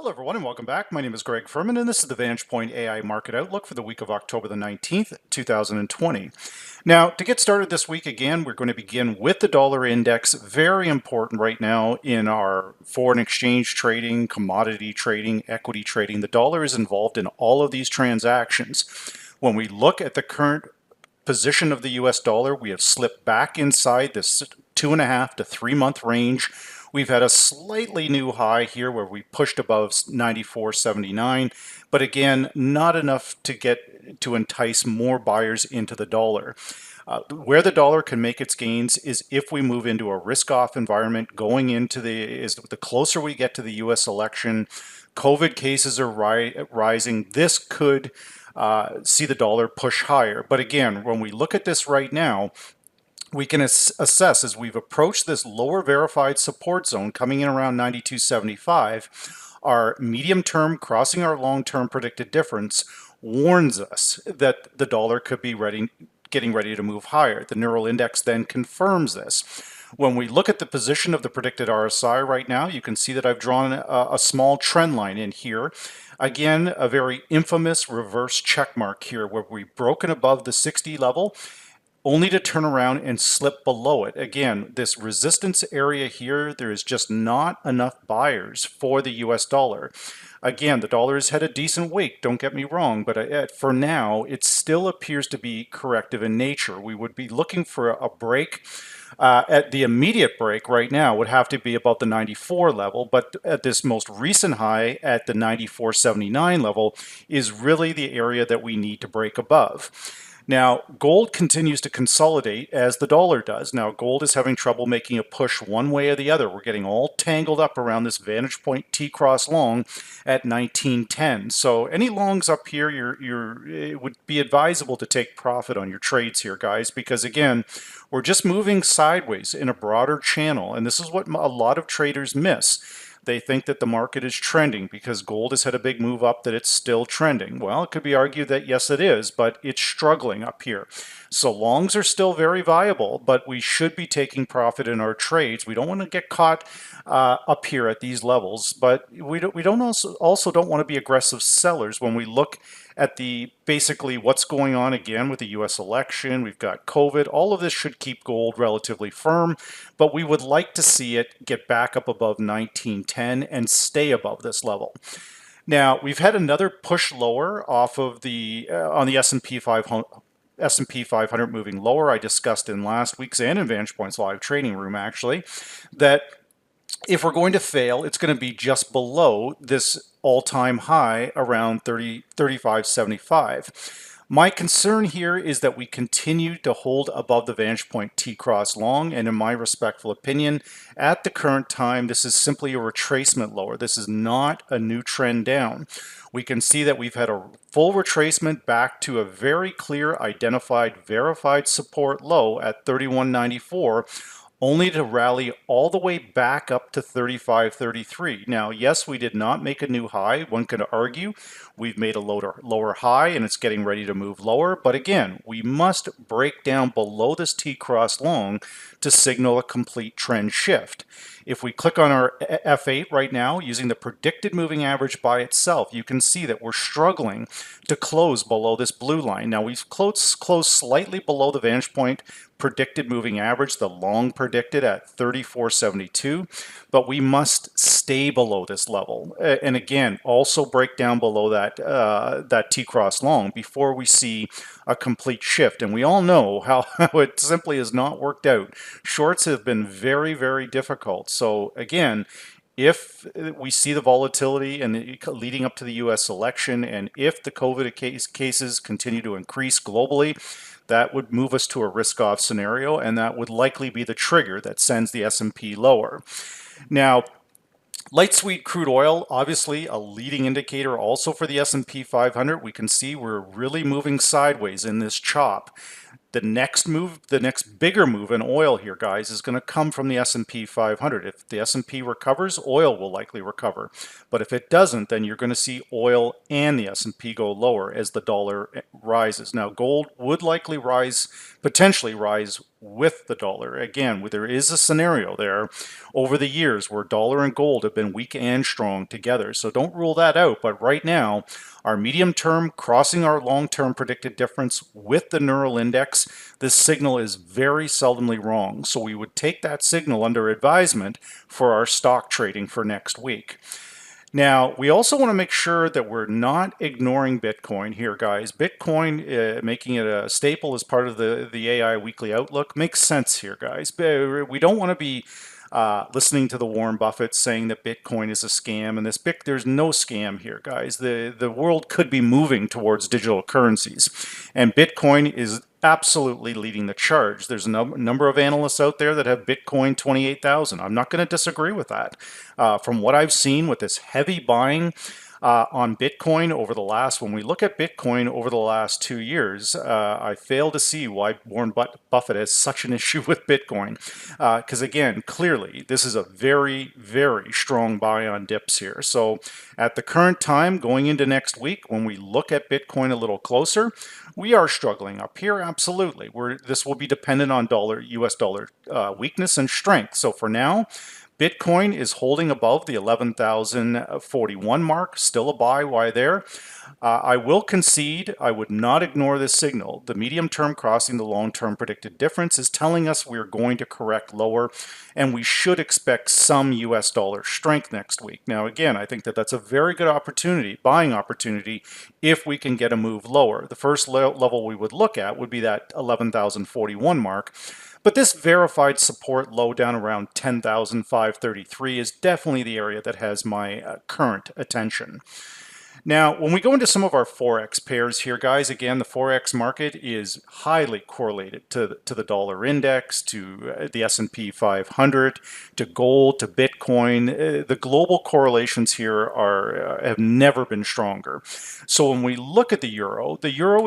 Hello, everyone, and welcome back. My name is Greg Furman, and this is the VantagePoint AI Market Outlook for the week of October the 19th, 2020. Now, to get started this week, again, we're going to begin with the dollar index. Very important right now in our foreign exchange trading, commodity trading, equity trading. The dollar is involved in all of these transactions. When we look at the current position of the US dollar, we have slipped back inside this 2.5 to 3 month range. We've had a slightly new high here where we pushed above 94.79, but again, not enough to entice more buyers into the dollar. Where the dollar can make its gains is if we move into a risk-off environment going into the closer we get to the US election. COVID cases are rising. This could see the dollar push higher. But again, when we look at this right now, we can assess as we've approached this lower verified support zone coming in around 92.75, our medium term crossing our long term predicted difference warns us that the dollar could be getting ready to move higher. The neural index then confirms this. When we look at the position of the predicted RSI right now, you can see that I've drawn a small trend line in here. Again, a very infamous reverse check mark here where we've broken above the 60 level only to turn around and slip below it. Again, this resistance area here, there is just not enough buyers for the US dollar. Again, the dollar has had a decent week, don't get me wrong, but for now, it still appears to be corrective in nature. We would be looking for a break. At the immediate break right now would have to be about the 94 level, but at this most recent high at the 94.79 level is really the area that we need to break above. Now, gold continues to consolidate as the dollar does. Now, gold is having trouble making a push one way or the other. We're getting all tangled up around this VantagePoint T-cross long at 1910. So any longs up here, it would be advisable to take profit on your trades here, guys, because again, we're just moving sideways in a broader channel, and this is what a lot of traders miss. They think that the market is trending because gold has had a big move up, that it's still trending. Well, it could be argued that yes, it is, but it's struggling up here. So longs are still very viable, but we should be taking profit in our trades. We don't want to get caught up here at these levels, but we also don't want to be aggressive sellers when we look at basically what's going on again with the US election. We've got COVID. All of this should keep gold relatively firm, but we would like to see it get back up above 1910 and stay above this level. Now, we've had another push lower off of on the S&P 500 moving lower. I discussed in last week's and in VantagePoint's live trading room, actually, that if we're going to fail, it's going to be just below this all-time high around 35.75. My concern here is that we continue to hold above the VantagePoint T-cross long, and in my respectful opinion, at the current time, this is simply a retracement lower. This is not a new trend down. We can see that we've had a full retracement back to a very clear identified verified support low at 31.94, only to rally all the way back up to 35.33. Now, yes, we did not make a new high. One could argue we've made a lower high and it's getting ready to move lower. But again, we must break down below this T-cross long to signal a complete trend shift. If we click on our F8 right now, using the predicted moving average by itself, you can see that we're struggling to close below this blue line. Now, we've closed slightly below the VantagePoint predicted moving average, the long predicted at 34.72, but we must stay below this level. And again, also break down below that T-cross long before we see a complete shift. And we all know how it simply has not worked out. Shorts have been very, very difficult. So again, if we see the volatility and leading up to the US election, and if the COVID cases continue to increase globally, that would move us to a risk-off scenario, and that would likely be the trigger that sends the S&P lower. Now, light sweet crude oil, obviously a leading indicator also for the S&P 500. We can see we're really moving sideways in this chop. The next bigger move in oil here, guys, is going to come from the S&P 500. If the S&P recovers, oil will likely recover. But if it doesn't, then you're going to see oil and the S&P go lower as the dollar rises. Now, gold would likely rise potentially rise with the dollar. Again, there is a scenario there over the years where dollar and gold have been weak and strong together. So don't rule that out. But right now, our medium term crossing our long term predicted difference with the neural index, this signal is very seldomly wrong. So we would take that signal under advisement for our stock trading for next week. Now, we also want to make sure that we're not ignoring Bitcoin here, guys. Bitcoin, making it a staple as part of the AI Weekly Outlook makes sense here, guys. We don't want to be listening to the Warren Buffett saying that Bitcoin is a scam, and there's no scam here, guys. The world could be moving towards digital currencies, and Bitcoin is absolutely leading the charge. There's a number of analysts out there that have Bitcoin 28,000. I'm not going to disagree with that. From what I've seen with this heavy buying on Bitcoin over the last, when we look at Bitcoin over the last 2 years, I fail to see why Warren Buffett has such an issue with Bitcoin. Because again, clearly, this is a very, very strong buy on dips here. So at the current time, going into next week, when we look at Bitcoin a little closer, we are struggling up here, absolutely. This will be dependent on US dollar weakness and strength. So for now, Bitcoin is holding above the 11,041 mark, still a buy. Why there? I will concede, I would not ignore this signal. The medium term crossing the long term predicted difference is telling us we're going to correct lower, and we should expect some US dollar strength next week. Now, again, I think that that's a very good opportunity, buying opportunity, if we can get a move lower. The first level we would look at would be that 11,041 mark. But this verified support low down around 10,533 is definitely the area that has my current attention. Now, when we go into some of our Forex pairs here, guys, again, the Forex market is highly correlated to the dollar index, to the S&P 500, to gold, to Bitcoin. The global correlations here have never been stronger. So when we look at the euro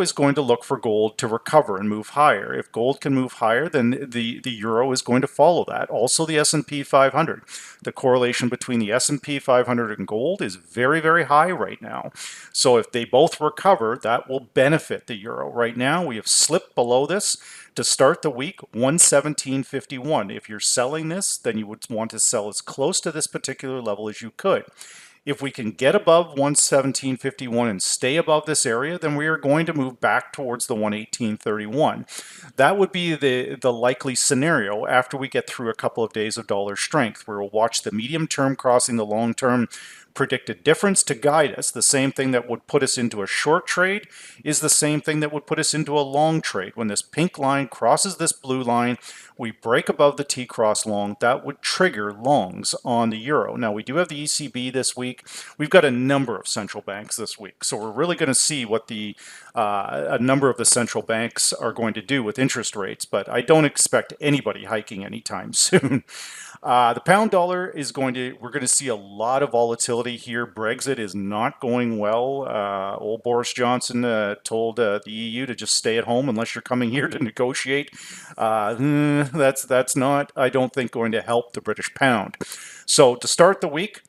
is going to look for gold to recover and move higher. If gold can move higher, then the euro is going to follow that. Also, the S&P 500. The correlation between the S&P 500 and gold is very, very high right now. So if they both recover, that will benefit the euro. Right now, we have slipped below this to start the week, 117.51. If you're selling this, then you would want to sell as close to this particular level as you could. If we can get above 117.51 and stay above this area, then we are going to move back towards the 118.31. That would be the likely scenario after we get through a couple of days of dollar strength, where we'll watch the medium term crossing the long term predicted difference to guide us. The same thing that would put us into a short trade is the same thing that would put us into a long trade. When this pink line crosses this blue line, we break above the T-cross long, that would trigger longs on the euro. Now, we do have the ECB this week. We've got a number of central banks this week, so we're really going to see what a number of the central banks are going to do with interest rates, but I don't expect anybody hiking anytime soon. The pound dollar we're going to see a lot of volatility here. Brexit is not going well. Old Boris Johnson told the EU to just stay at home unless you're coming here to negotiate. That's not, I don't think, going to help the British pound. So to start the week,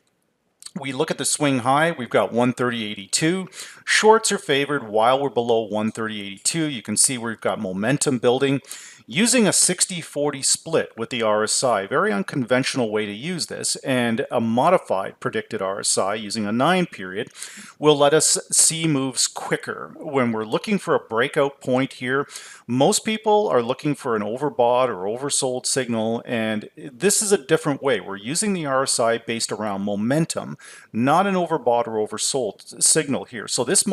we look at the swing high, we've got 130.82. Shorts are favored while we're below 130.82. You can see we've got momentum building. Using a 60-40 split with the RSI, very unconventional way to use this, and a modified predicted RSI using a 9 period will let us see moves quicker. When we're looking for a breakout point here, most people are looking for an overbought or oversold signal, and this is a different way. We're using the RSI based around momentum, not an overbought or oversold signal here. So this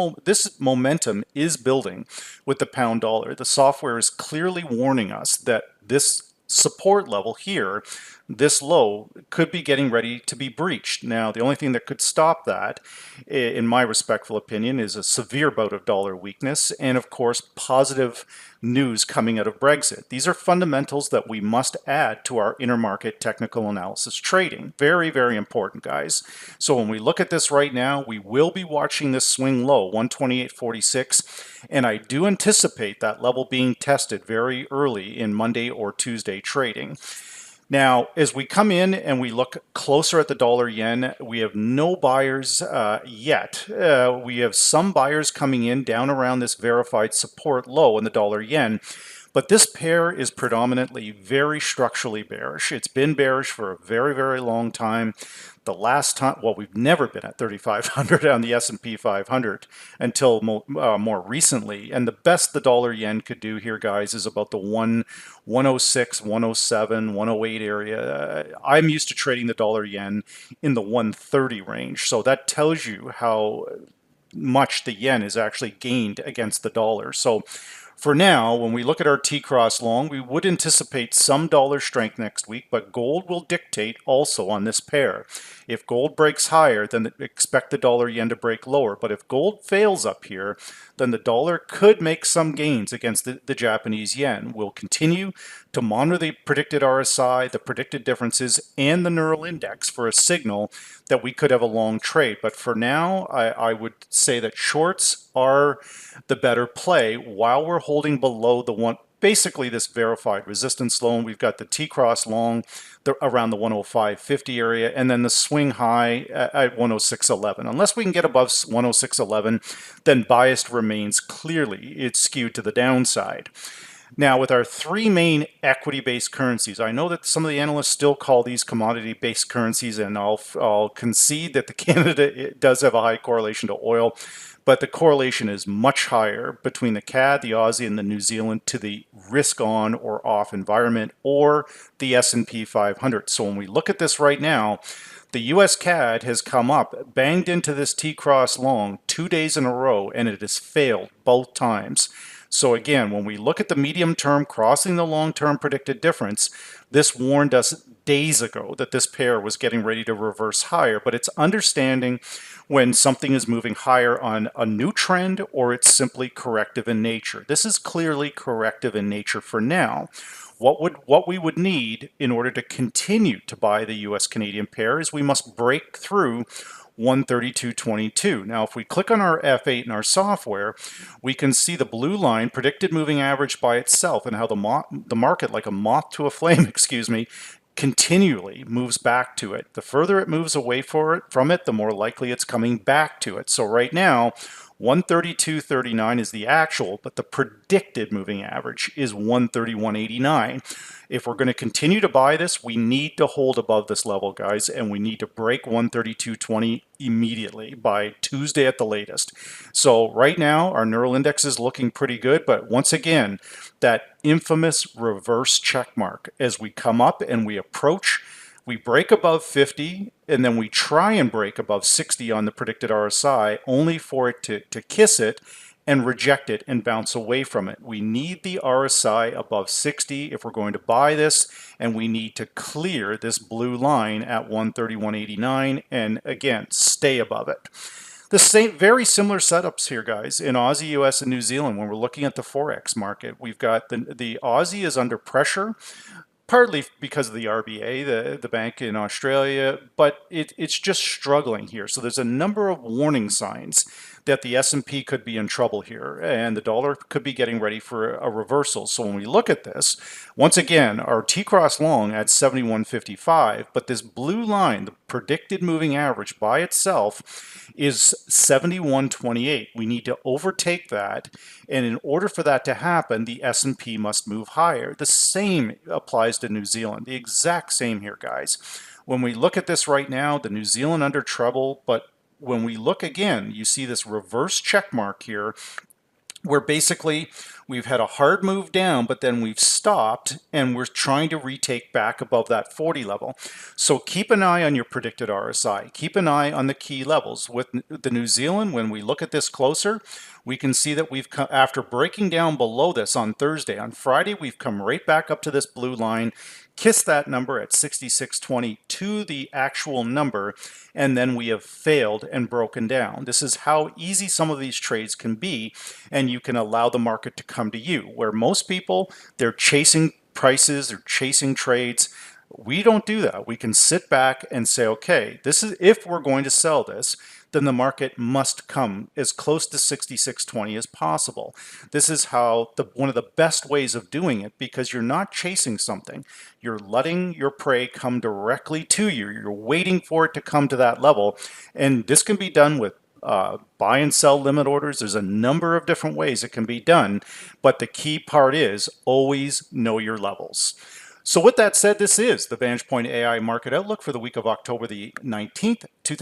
momentum is building with the pound dollar. The software is clearly warning us that this support level here, this low, could be getting ready to be breached. Now, the only thing that could stop that, in my respectful opinion, is a severe bout of dollar weakness and, of course, positive news coming out of Brexit. These are fundamentals that we must add to our intermarket technical analysis trading. Very, very important, guys. So when we look at this right now, we will be watching this swing low, 128.46, and I do anticipate that level being tested very early in Monday or Tuesday trading. Now, as we come in and we look closer at the dollar yen, we have no buyers yet. We have some buyers coming in down around this verified support low in the dollar yen. But this pair is predominantly very structurally bearish. It's been bearish for a very, very long time. The last time, well, we've never been at 3,500 on the S&P 500 until more recently. And the best the dollar yen could do here, guys, is about the 106, 107, 108 area. I'm used to trading the dollar yen in the 130 range. So that tells you how much the yen is actually gained against the dollar. So for now, when we look at our T-cross long, we would anticipate some dollar strength next week, but gold will dictate also on this pair. If gold breaks higher, then expect the dollar yen to break lower. But if gold fails up here, then the dollar could make some gains against the Japanese yen. We'll continue to monitor the predicted RSI, the predicted differences, and the neural index for a signal that we could have a long trade. But for now, I would say that shorts are the better play while we're holding below the one, basically this verified resistance zone. We've got the T-cross long around the 105.50 area, and then the swing high at 106.11. Unless we can get above 106.11, then biased remains clearly. It's skewed to the downside. Now, with our three main equity-based currencies, I know that some of the analysts still call these commodity-based currencies, and I'll concede that the Canada does have a high correlation to oil, but the correlation is much higher between the CAD, the Aussie, and the New Zealand to the risk-on or off environment or the S&P 500. So when we look at this right now, the US CAD has come up, banged into this T-cross long 2 days in a row, and it has failed both times. So again, when we look at the medium term crossing the long-term predicted difference, this warned us days ago that this pair was getting ready to reverse higher, but it's understanding when something is moving higher on a new trend or it's simply corrective in nature. This is clearly corrective in nature for now. What we would need in order to continue to buy the US Canadian pair is we must break through 132.22. Now, if we click on our F8 in our software, we can see the blue line, predicted moving average by itself, and how the market, like a moth to a flame, excuse me, continually moves back to it. The further it moves away from it, the more likely it's coming back to it. So right now, 132.39 is the actual, but the predicted moving average is 131.89. If we're going to continue to buy this, we need to hold above this level, guys, and we need to break 132.20 immediately by Tuesday at the latest. So right now, our neural index is looking pretty good, but once again, that infamous reverse check mark as we come up and we approach, we break above 50, and then we try and break above 60 on the predicted RSI, only for it to kiss it and reject it and bounce away from it. We need the RSI above 60 if we're going to buy this, and we need to clear this blue line at 131.89 and again, stay above it. The same, very similar setups here, guys, in Aussie, US, and New Zealand. When we're looking at the Forex market, we've got the Aussie is under pressure, partly because of the RBA, the bank in Australia, but it's just struggling here. So there's a number of warning signs that the S&P could be in trouble here, and the dollar could be getting ready for a reversal. So when we look at this, once again, our T-cross long at 71.55, but this blue line, the predicted moving average by itself, is 71.28. We need to overtake that, and in order for that to happen, the S&P must move higher. The same applies to New Zealand, the exact same here, guys. When we look at this right now, the New Zealand under trouble, but when we look again, you see this reverse check mark here, where basically we've had a hard move down, but then we've stopped and we're trying to retake back above that 40 level. So keep an eye on your predicted RSI. Keep an eye on the key levels. With the New Zealand, when we look at this closer, we can see that we've come, after breaking down below this on Thursday, on Friday, we've come right back up to this blue line, kiss that number at 66.20 to the actual number, and then we have failed and broken down. This is how easy some of these trades can be, and you can allow the market to come to you, where most people, they're chasing prices, they're chasing trades. We don't do that. We can sit back and say, okay, this is, if we're going to sell this, then the market must come as close to 66.20 as possible. This is how one of the best ways of doing it, because you're not chasing something. You're letting your prey come directly to you. You're waiting for it to come to that level. And this can be done with buy and sell limit orders. There's a number of different ways it can be done, but the key part is always know your levels. So with that said, this is the VantagePoint AI Market Outlook for the week of October the 19th, 2020.